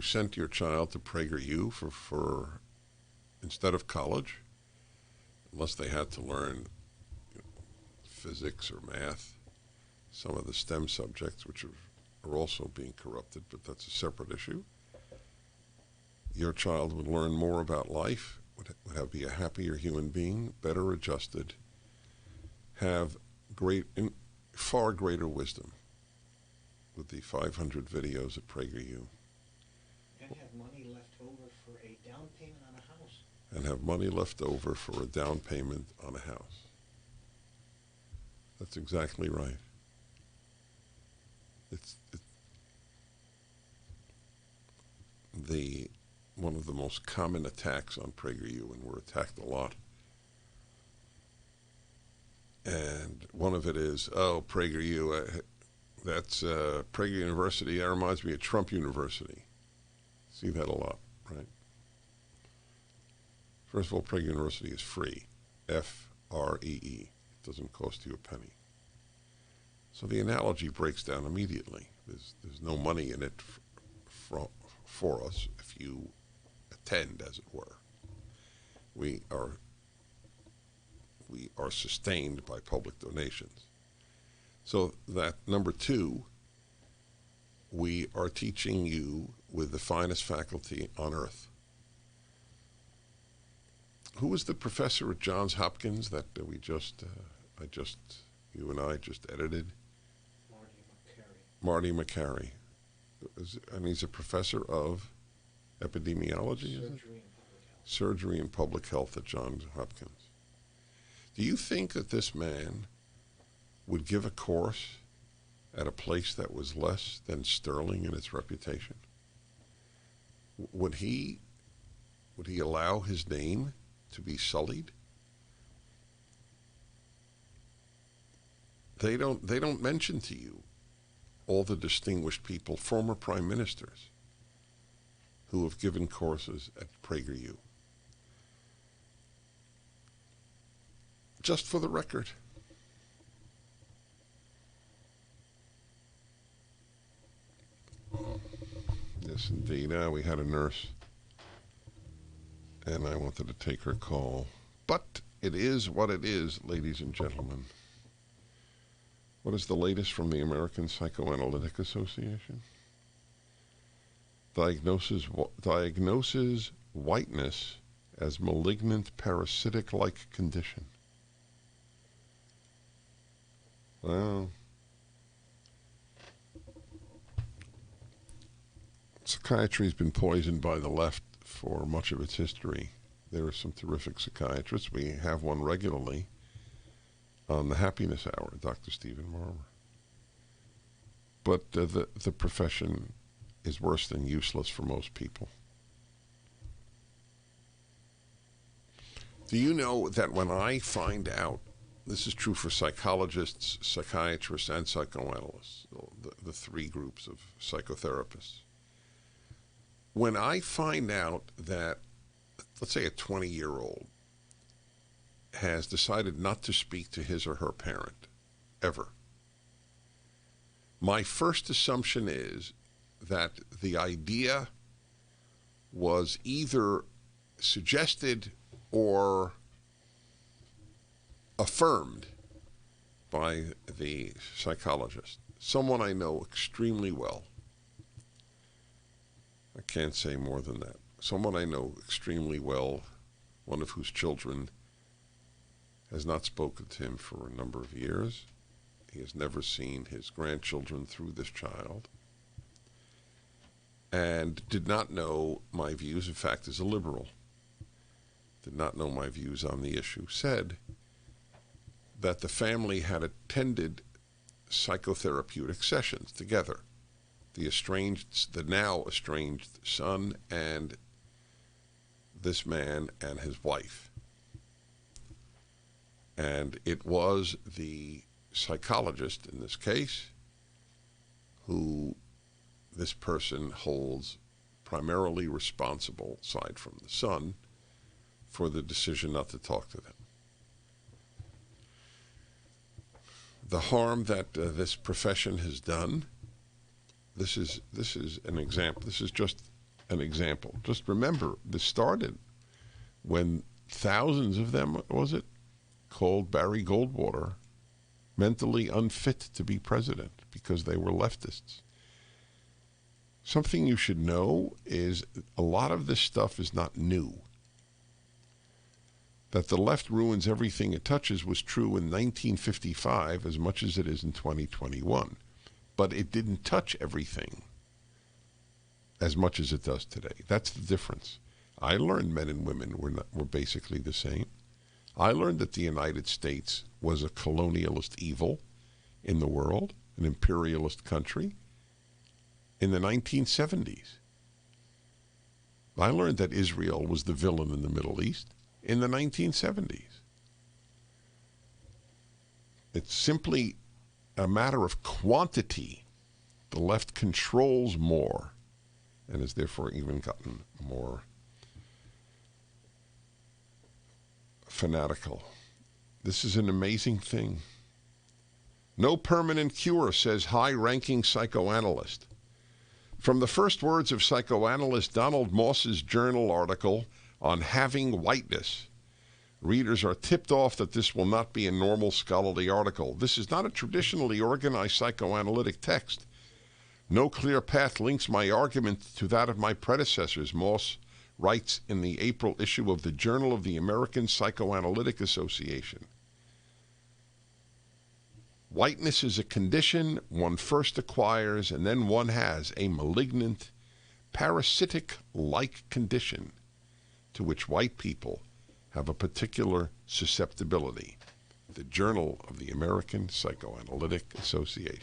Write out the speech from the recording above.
You sent your child to PragerU for instead of college, unless they had to learn physics or math, some of the STEM subjects, which are also being corrupted, but that's a separate issue. Your child would learn more about life, would be a happier human being, better adjusted, have far greater wisdom with the 500 videos at PragerU. And have money left over for a down payment on a house. And have money left over for a down payment on a house. That's exactly right. It's one of the most common attacks on PragerU, and we're attacked a lot. And one of it is, PragerU, that's Prager University. That reminds me of Trump University. See that a lot, right? First of all, Prager University is free. Free. It doesn't cost you a penny. So the analogy breaks down immediately. There's no money in it for us if you attend, as it were. We are sustained by public donations. So that, number two, we are teaching you with the finest faculty on earth. Who was the professor at Johns Hopkins that you and I just edited? Marty McCary. And he's a professor of epidemiology, isn't it? Surgery and public health at Johns Hopkins. Do you think that this man would give a course at a place that was less than sterling in its reputation? Would he allow his name to be sullied? They don't mention to you all the distinguished people, former prime ministers, who have given courses at PragerU. Just for the record. Yes, indeed. We had a nurse, and I wanted to take her call. But it is what it is, ladies and gentlemen. What is the latest from the American Psychoanalytic Association? Diagnoses whiteness as malignant parasitic-like condition. Well, psychiatry has been poisoned by the left for much of its history. There are some terrific psychiatrists. We have one regularly on the Happiness Hour, Dr. Stephen Marmer. But the profession is worse than useless for most people. Do you know that when I find out, this is true for psychologists, psychiatrists, and psychoanalysts, the three groups of psychotherapists. When I find out that, let's say a 20-year-old has decided not to speak to his or her parent, ever, my first assumption is that the idea was either suggested or affirmed by the psychologist, someone I know extremely well. I can't say more than that. Someone I know extremely well, one of whose children has not spoken to him for a number of years. He has never seen his grandchildren through this child, and did not know my views. In fact, is a liberal. Did not know my views on the issue. Said that the family had attended psychotherapeutic sessions together. The now estranged son and this man and his wife. And it was the psychologist in this case who this person holds primarily responsible, aside from the son, for the decision not to talk to them. The harm that this profession has done, this is an example. This is just an example. Just remember, this started when thousands of them, was it, called Barry Goldwater mentally unfit to be president because they were leftists. Something you should know is a lot of this stuff is not new. That the left ruins everything it touches was true in 1955 as much as it is in 2021. But it didn't touch everything as much as it does today. That's the difference. I learned men and women were basically the same. I learned that the United States was a colonialist evil in the world, an imperialist country, in the 1970s. I learned that Israel was the villain in the Middle East in the 1970s. It's simply a matter of quantity. The left controls more and has therefore even gotten more fanatical. This is an amazing thing. No permanent cure, says high-ranking psychoanalyst. From the first words of psychoanalyst Donald Moss's journal article on having whiteness, readers are tipped off that this will not be a normal scholarly article. This is not a traditionally organized psychoanalytic text. No clear path links my argument to that of my predecessors, Moss writes in the April issue of the Journal of the American Psychoanalytic Association. Whiteness is a condition one first acquires and then one has, a malignant, parasitic-like condition to which white people have a particular susceptibility. The Journal of the American Psychoanalytic Association.